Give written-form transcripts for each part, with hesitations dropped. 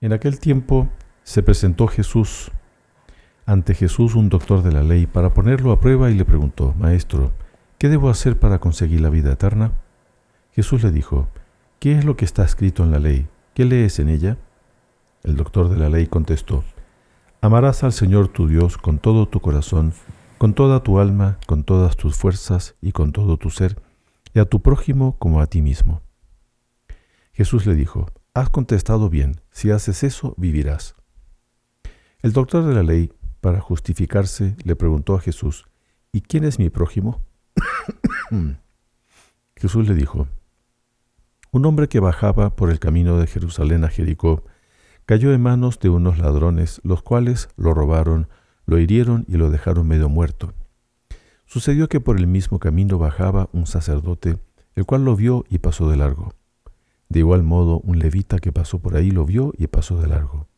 En aquel tiempo se presentó ante Jesús un doctor de la ley para ponerlo a prueba y le preguntó: Maestro, ¿qué debo hacer para conseguir la vida eterna? Jesús le dijo: ¿Qué es lo que está escrito en la ley? ¿Qué lees en ella? El doctor de la ley contestó: Amarás al Señor tu Dios con todo tu corazón, con toda tu alma, con todas tus fuerzas y con todo tu ser, y a tu prójimo como a ti mismo. Jesús le dijo: Has contestado bien, si haces eso, vivirás. El doctor de la ley, para justificarse, le preguntó a Jesús: ¿Y quién es mi prójimo? Jesús le dijo: Un hombre que bajaba por el camino de Jerusalén a Jericó cayó en manos de unos ladrones, los cuales lo robaron, lo hirieron y lo dejaron medio muerto. Sucedió que por el mismo camino bajaba un sacerdote, el cual lo vio y pasó de largo. De igual modo, un levita que pasó por ahí lo vio y pasó de largo.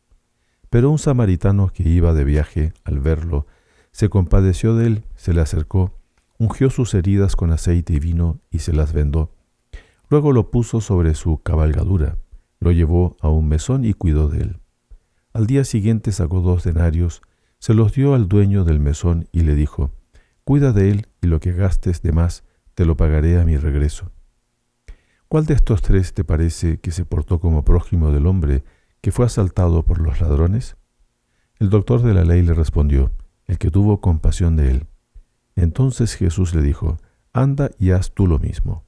Pero un samaritano que iba de viaje, al verlo, se compadeció de él, se le acercó, ungió sus heridas con aceite y vino y se las vendó. Luego lo puso sobre su cabalgadura, lo llevó a un mesón y cuidó de él. Al día siguiente sacó 2 denarios, se los dio al dueño del mesón y le dijo: Cuida de él y lo que gastes de más te lo pagaré a mi regreso. ¿Cuál de estos 3 te parece que se portó como prójimo del hombre que fue asaltado por los ladrones? El doctor de la ley le respondió: El que tuvo compasión de él. Entonces Jesús le dijo: Anda y haz tú lo mismo.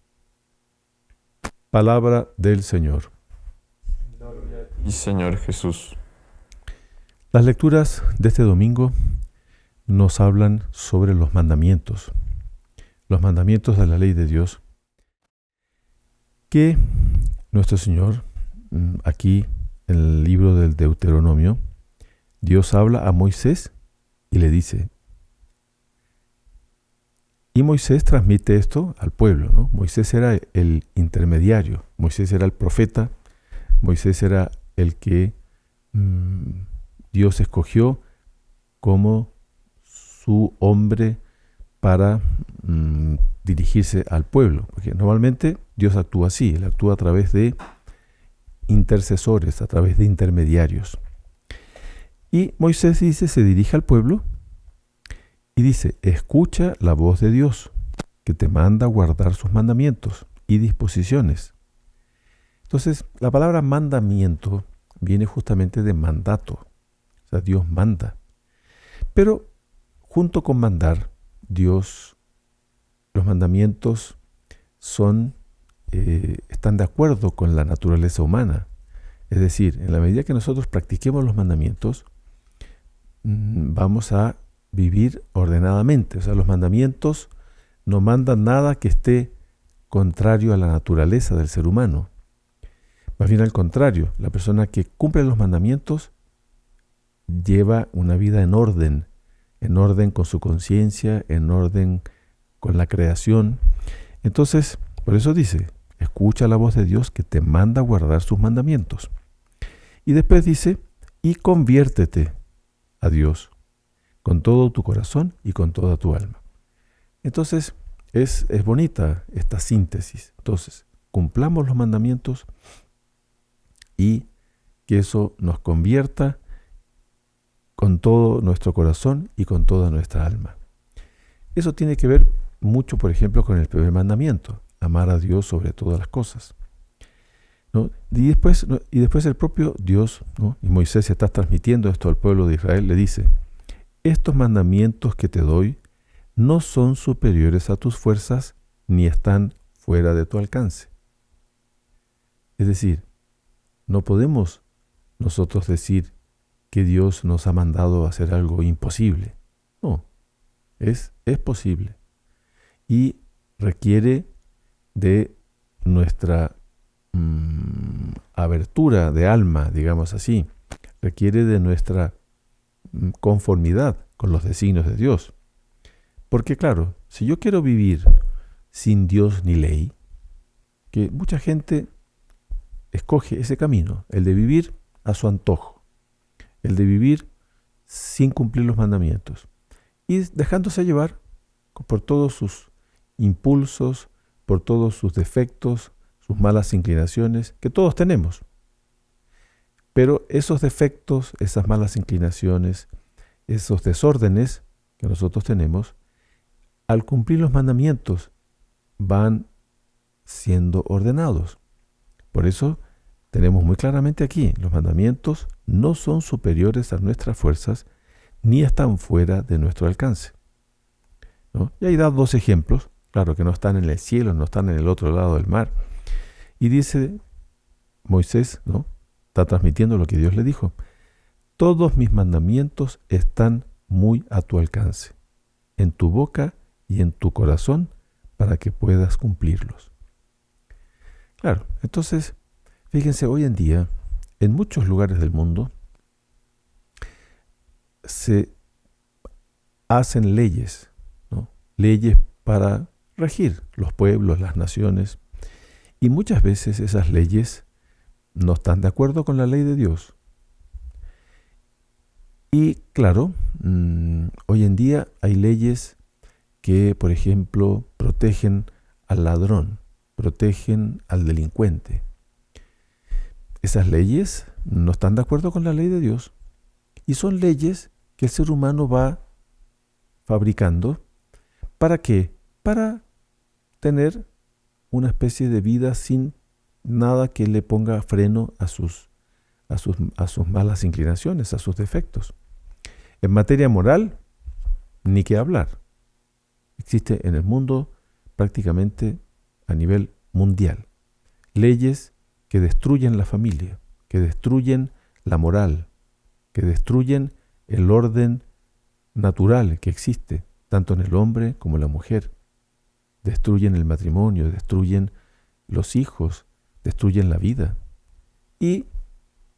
Palabra del Señor. Gloria a ti, Señor Jesús. Las lecturas de este domingo nos hablan sobre los mandamientos de la ley de Dios, que nuestro Señor, aquí en el libro del Deuteronomio, Dios habla a Moisés y le dice, y Moisés transmite esto al pueblo, ¿no? Moisés era el intermediario, Moisés era el profeta, Moisés era el que Dios escogió como su hombre para dirigirse al pueblo. Porque normalmente Dios actúa así, Él actúa a través de intercesores, a través de intermediarios. Y Moisés se dirige al pueblo y dice: escucha la voz de Dios, que te manda a guardar sus mandamientos y disposiciones. Entonces, la palabra mandamiento viene justamente de mandato. O sea, Dios manda. Pero junto con mandar, los mandamientos están de acuerdo con la naturaleza humana. Es decir, en la medida que nosotros practiquemos los mandamientos, vamos a vivir ordenadamente. O sea, los mandamientos no mandan nada que esté contrario a la naturaleza del ser humano. Más bien al contrario, la persona que cumple los mandamientos lleva una vida en orden con su conciencia, en orden con la creación. Entonces, por eso dice, escucha la voz de Dios que te manda a guardar sus mandamientos. Y después dice, y conviértete a Dios con todo tu corazón y con toda tu alma. Entonces, es bonita esta síntesis. Entonces, cumplamos los mandamientos y que eso nos convierta con todo nuestro corazón y con toda nuestra alma. Eso tiene que ver mucho, por ejemplo, con el primer mandamiento, amar a Dios sobre todas las cosas, ¿no? Y después el propio Dios, ¿no? Y Moisés está transmitiendo esto al pueblo de Israel, le dice, estos mandamientos que te doy no son superiores a tus fuerzas ni están fuera de tu alcance. Es decir, no podemos nosotros decir que Dios nos ha mandado a hacer algo imposible. No, es posible. Y requiere de nuestra abertura de alma, digamos así. Requiere de nuestra conformidad con los designios de Dios. Porque claro, si yo quiero vivir sin Dios ni ley, que mucha gente escoge ese camino, el de vivir a su antojo, el de vivir sin cumplir los mandamientos y dejándose llevar por todos sus impulsos, por todos sus defectos, sus malas inclinaciones, que todos tenemos. Pero esos defectos, esas malas inclinaciones, esos desórdenes que nosotros tenemos, al cumplir los mandamientos, van siendo ordenados. Por eso tenemos muy claramente aquí, los mandamientos no son superiores a nuestras fuerzas, ni están fuera de nuestro alcance, ¿no? Y ahí da dos ejemplos, claro que no están en el cielo, no están en el otro lado del mar. Y dice Moisés, ¿no? Está transmitiendo lo que Dios le dijo. Todos mis mandamientos están muy a tu alcance, en tu boca y en tu corazón, para que puedas cumplirlos. Claro, entonces, fíjense, hoy en día, en muchos lugares del mundo, se hacen leyes, ¿no? Leyes para regir los pueblos, las naciones, y muchas veces esas leyes no están de acuerdo con la ley de Dios. Y claro, hoy en día hay leyes que, por ejemplo, protegen al ladrón, protegen al delincuente. Esas leyes no están de acuerdo con la ley de Dios y son leyes que el ser humano va fabricando. ¿Para qué? Para tener una especie de vida sin nada que le ponga freno a sus malas inclinaciones, a sus defectos. En materia moral, ni qué hablar. Existe en el mundo prácticamente a nivel mundial leyes que destruyen la familia, que destruyen la moral, que destruyen el orden natural que existe, tanto en el hombre como en la mujer. Destruyen el matrimonio, destruyen los hijos, destruyen la vida. Y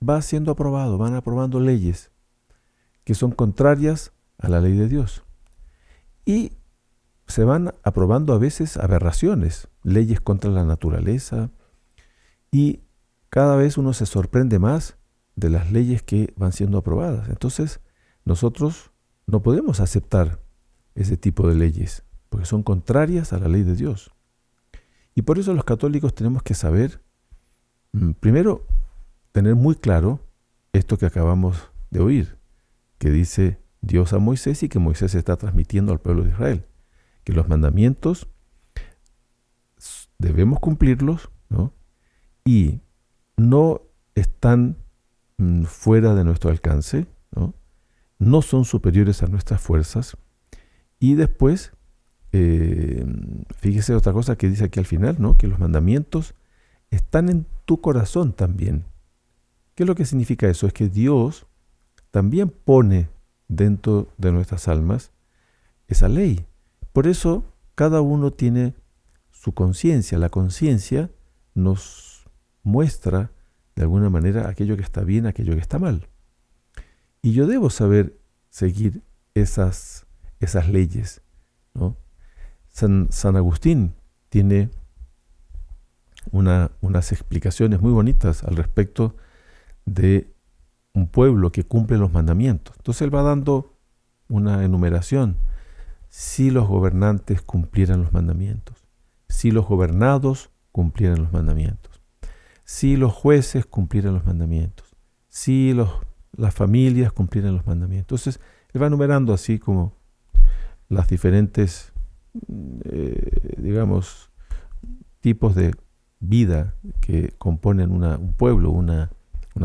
va siendo aprobado, van aprobando leyes que son contrarias a la ley de Dios. Y se van aprobando a veces aberraciones, leyes contra la naturaleza, y cada vez uno se sorprende más de las leyes que van siendo aprobadas. Entonces, nosotros no podemos aceptar ese tipo de leyes, porque son contrarias a la ley de Dios. Y por eso los católicos tenemos que saber, primero, tener muy claro esto que acabamos de oír, que dice Dios a Moisés y que Moisés está transmitiendo al pueblo de Israel, que los mandamientos debemos cumplirlos, ¿no? Y no están fuera de nuestro alcance, ¿no? No son superiores a nuestras fuerzas. Y después, fíjese otra cosa que dice aquí al final, ¿no? Que los mandamientos están en tu corazón también. ¿Qué es lo que significa eso? Es que Dios también pone dentro de nuestras almas esa ley. Por eso cada uno tiene su conciencia. La conciencia nos muestra de alguna manera aquello que está bien, aquello que está mal. Y yo debo saber seguir esas leyes, ¿no? San Agustín tiene unas explicaciones muy bonitas al respecto de un pueblo que cumple los mandamientos. Entonces él va dando una enumeración. Si los gobernantes cumplieran los mandamientos, si los gobernados cumplieran los mandamientos, si los jueces cumplieran los mandamientos, si las familias cumplieran los mandamientos. Entonces él va enumerando así como las diferentes, digamos, tipos de vida que componen un pueblo, una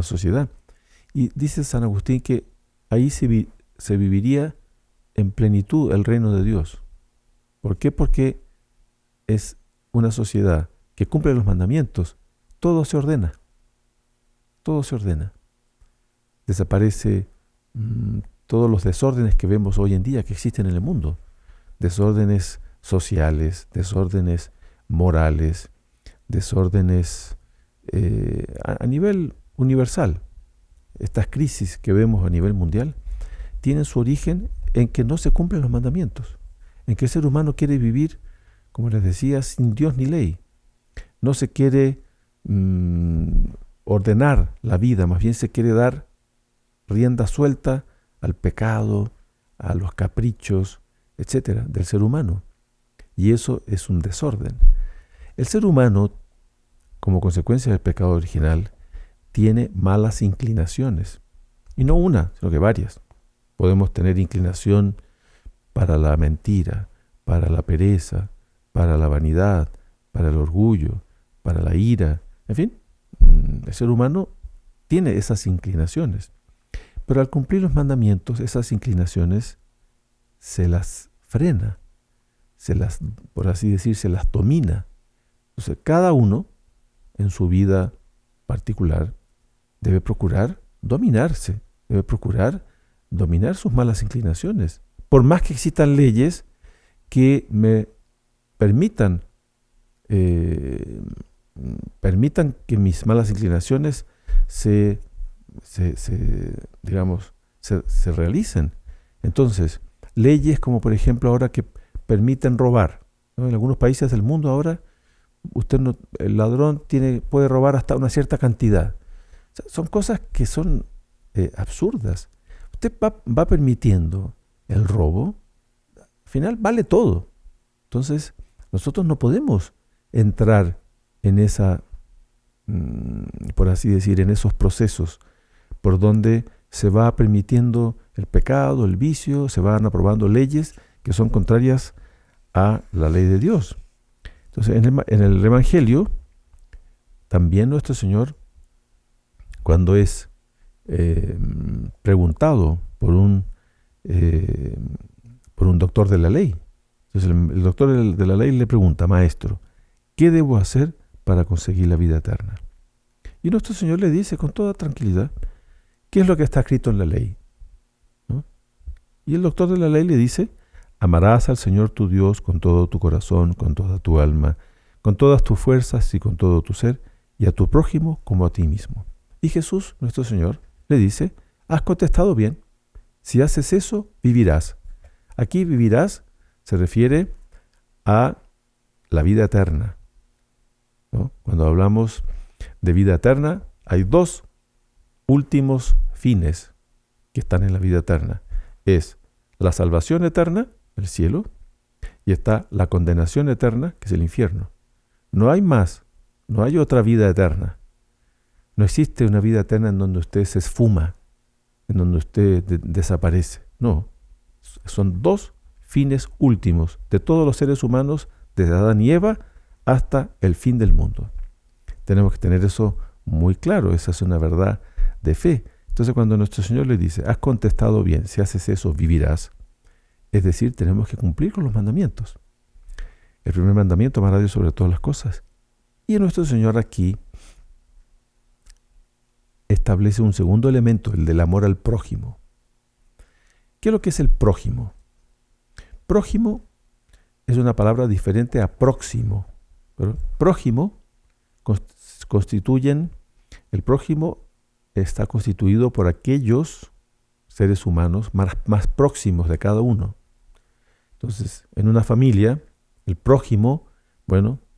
sociedad. Y dice San Agustín que ahí se viviría en plenitud el reino de Dios. ¿Por qué? Porque es una sociedad que cumple los mandamientos. Todo se ordena. Todo se ordena. Desaparece todos los desórdenes que vemos hoy en día que existen en el mundo. Desórdenes sociales, desórdenes morales, desórdenes a nivel universal. Estas crisis que vemos a nivel mundial tienen su origen en que no se cumplen los mandamientos, en que el ser humano quiere vivir, como les decía, sin Dios ni ley. No se quiere ordenar la vida, más bien se quiere dar rienda suelta al pecado, a los caprichos, etcétera, del ser humano. Y eso es un desorden. El ser humano, como consecuencia del pecado original, tiene malas inclinaciones. Y no una, sino que varias. Podemos tener inclinación para la mentira, para la pereza, para la vanidad, para el orgullo, para la ira. En fin, el ser humano tiene esas inclinaciones. Pero al cumplir los mandamientos, esas inclinaciones se las frena, por así decir, se las domina. Entonces, cada uno en su vida particular debe procurar dominarse, debe procurar dominar sus malas inclinaciones. Por más que existan leyes que me permitan que mis malas inclinaciones se realicen. Entonces, leyes como por ejemplo ahora que permiten robar, ¿no? En algunos países del mundo ahora el ladrón puede robar hasta una cierta cantidad. O sea, son cosas que son absurdas. Usted va permitiendo el robo, al final vale todo. Entonces, nosotros no podemos entrar en por así decir, en esos procesos por donde se va permitiendo el pecado, el vicio, se van aprobando leyes que son contrarias a la ley de Dios. Entonces, en el Evangelio, también nuestro Señor, cuando es preguntado por un doctor de la ley, entonces el doctor de la ley le pregunta: Maestro, ¿qué debo hacer para conseguir la vida eterna? Y nuestro Señor le dice con toda tranquilidad: ¿qué es lo que está escrito en la ley? ¿No? Y el doctor de la ley le dice: amarás al Señor tu Dios con todo tu corazón, con toda tu alma, con todas tus fuerzas y con todo tu ser, y a tu prójimo como a ti mismo. Y Jesús, nuestro Señor, le dice: has contestado bien. Si haces eso, vivirás. Aquí vivirás se refiere a la vida eterna, ¿no? Cuando hablamos de vida eterna, hay dos últimos fines que están en la vida eterna. Es la salvación eterna, el cielo, y está la condenación eterna, que es el infierno. No hay más, no hay otra vida eterna. No existe una vida eterna en donde usted se esfuma, en donde usted desaparece. No, son dos fines últimos de todos los seres humanos, desde Adán y Eva hasta el fin del mundo. Tenemos que tener eso muy claro, esa es una verdad de fe. Entonces, cuando nuestro Señor le dice: has contestado bien, si haces eso, vivirás, es decir, tenemos que cumplir con los mandamientos. El primer mandamiento: amar a Dios sobre todas las cosas. Y nuestro Señor aquí establece un segundo elemento, el del amor al prójimo. ¿Qué es lo que es el prójimo? Prójimo es una palabra diferente a próximo. Pero prójimo el prójimo está constituido por aquellos seres humanos más próximos de cada uno. Entonces, en una familia, el prójimo,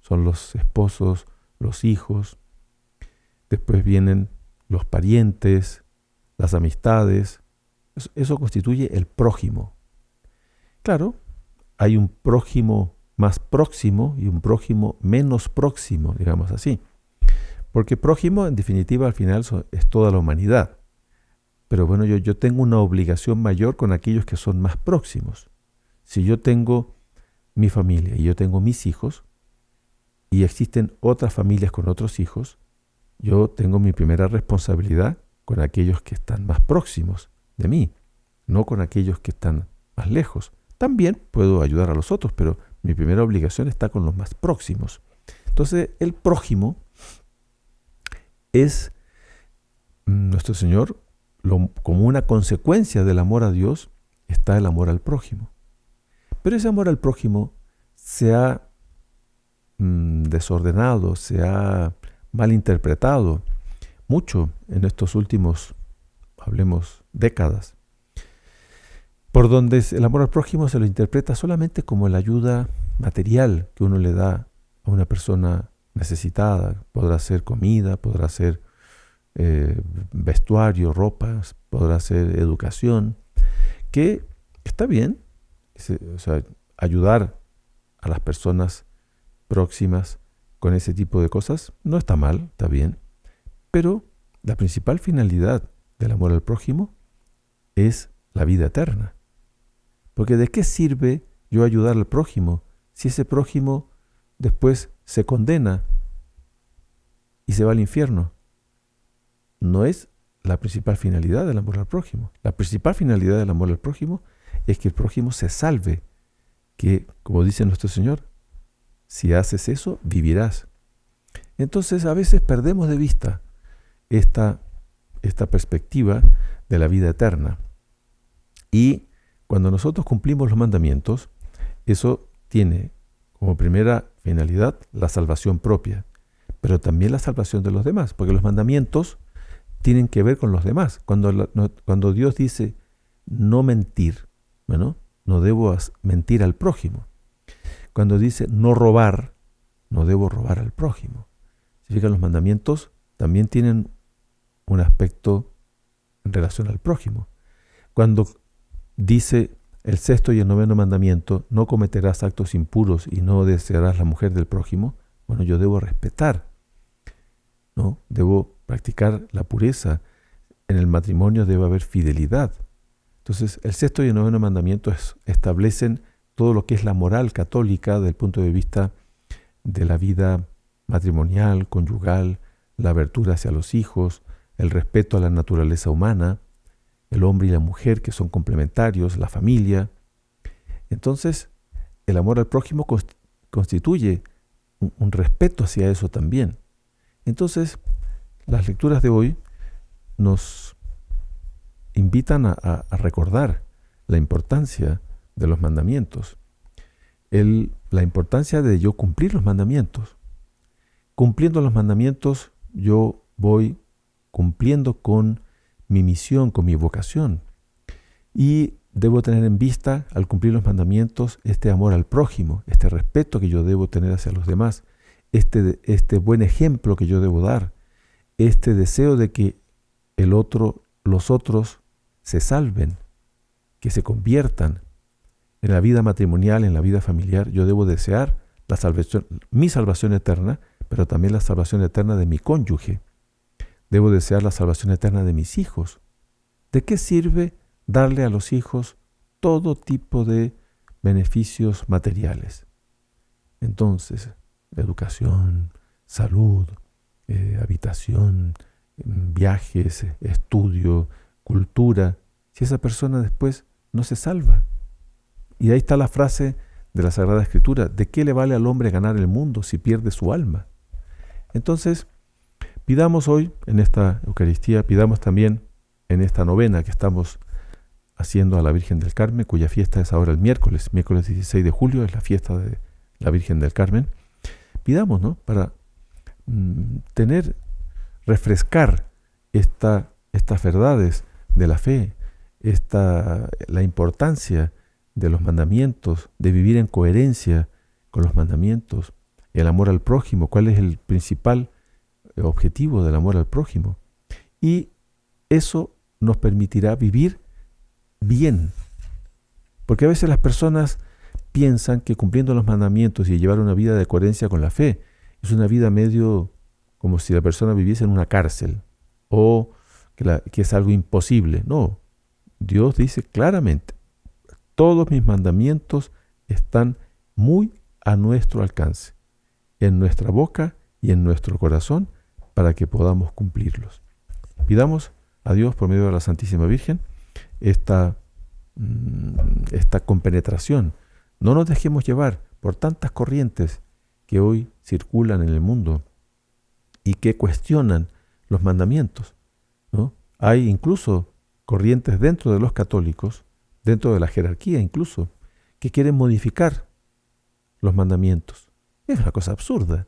son los esposos, los hijos, después vienen los parientes, las amistades. Eso constituye el prójimo. Claro, hay un prójimo más próximo y un prójimo menos próximo, digamos así. Porque prójimo, en definitiva, al final es toda la humanidad. Pero yo tengo una obligación mayor con aquellos que son más próximos. Si yo tengo mi familia y yo tengo mis hijos, y existen otras familias con otros hijos, yo tengo mi primera responsabilidad con aquellos que están más próximos de mí, no con aquellos que están más lejos. También puedo ayudar a los otros, pero mi primera obligación está con los más próximos. Entonces, el prójimo es nuestro Señor, como una consecuencia del amor a Dios, está el amor al prójimo. Pero ese amor al prójimo se ha desordenado, se ha malinterpretado mucho en estos últimos, décadas, por donde el amor al prójimo se lo interpreta solamente como la ayuda material que uno le da a una persona necesitada. Podrá ser comida, podrá ser vestuario, ropas, podrá ser educación, que está bien, ayudar a las personas próximas con ese tipo de cosas no está mal, está bien, pero la principal finalidad del amor al prójimo es la vida eterna. Porque ¿de qué sirve yo ayudar al prójimo si ese prójimo después se condena y se va al infierno? No es la principal finalidad del amor al prójimo. La principal finalidad del amor al prójimo es que el prójimo se salve, que, como dice nuestro Señor, si haces eso, vivirás. Entonces, a veces perdemos de vista esta perspectiva de la vida eterna. Y cuando nosotros cumplimos los mandamientos, eso tiene como primera finalidad la salvación propia, pero también la salvación de los demás, porque los mandamientos tienen que ver con los demás. Cuando Dios dice no mentir, bueno, no debo mentir al prójimo. Cuando dice no robar, no debo robar al prójimo. Si fijan, los mandamientos también tienen un aspecto en relación al prójimo. Cuando dice el 6º y el 9º mandamiento, no cometerás actos impuros y no desearás la mujer del prójimo, bueno, yo debo respetar, ¿no? Debo practicar la pureza. En el matrimonio debe haber fidelidad. Entonces, el 6º y el 9º mandamiento establecen todo lo que es la moral católica desde el punto de vista de la vida matrimonial, conyugal, la abertura hacia los hijos, el respeto a la naturaleza humana, el hombre y la mujer que son complementarios, la familia. Entonces, el amor al prójimo constituye un respeto hacia eso también. Entonces, las lecturas de hoy nos invitan a recordar la importancia de los mandamientos, la importancia de yo cumplir los mandamientos. Cumpliendo los mandamientos, yo voy cumpliendo con mi misión, con mi vocación. Y debo tener en vista, al cumplir los mandamientos, este amor al prójimo, este respeto que yo debo tener hacia los demás, este buen ejemplo que yo debo dar, este deseo de que los otros se salven, que se conviertan. En la vida matrimonial, en la vida familiar, yo debo desear mi salvación eterna, pero también la salvación eterna de mi cónyuge. Debo desear la salvación eterna de mis hijos. ¿De qué sirve darle a los hijos todo tipo de beneficios materiales? Entonces, educación, salud, habitación, viajes, estudio, cultura, si esa persona después no se salva. Y ahí está la frase de la Sagrada Escritura: ¿de qué le vale al hombre ganar el mundo si pierde su alma? Entonces, pidamos hoy en esta Eucaristía, pidamos también en esta novena que estamos haciendo a la Virgen del Carmen, cuya fiesta es ahora el miércoles 16 de julio, es la fiesta de la Virgen del Carmen. Pidamos, ¿no?, para refrescar estas verdades de la fe, la importancia de los mandamientos, de vivir en coherencia con los mandamientos, el amor al prójimo, cuál es el principal objetivo del amor al prójimo. Y eso nos permitirá vivir bien. Porque a veces las personas piensan que cumpliendo los mandamientos y llevar una vida de coherencia con la fe es una vida medio como si la persona viviese en una cárcel o que es algo imposible. No, Dios dice claramente: todos mis mandamientos están muy a nuestro alcance, en nuestra boca y en nuestro corazón, para que podamos cumplirlos. Pidamos a Dios por medio de la Santísima Virgen esta compenetración. No nos dejemos llevar por tantas corrientes que hoy circulan en el mundo y que cuestionan los mandamientos, ¿no? Hay incluso corrientes dentro de los católicos, dentro de la jerarquía incluso, que quieren modificar los mandamientos. Es una cosa absurda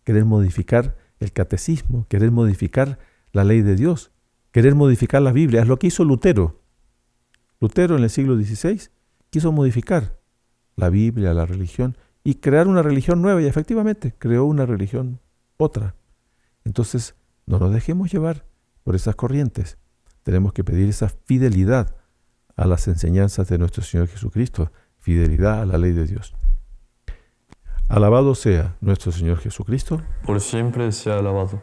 querer modificar el catecismo, querer modificar la ley de Dios, querer modificar la Biblia. Es lo que hizo Lutero. Lutero en el siglo XVI quiso modificar la Biblia, la religión, y crear una religión nueva, y efectivamente creó una religión otra. Entonces, no nos dejemos llevar por esas corrientes. Tenemos que pedir esa fidelidad a las enseñanzas de nuestro Señor Jesucristo, fidelidad a la ley de Dios. Alabado sea nuestro Señor Jesucristo. Por siempre sea alabado.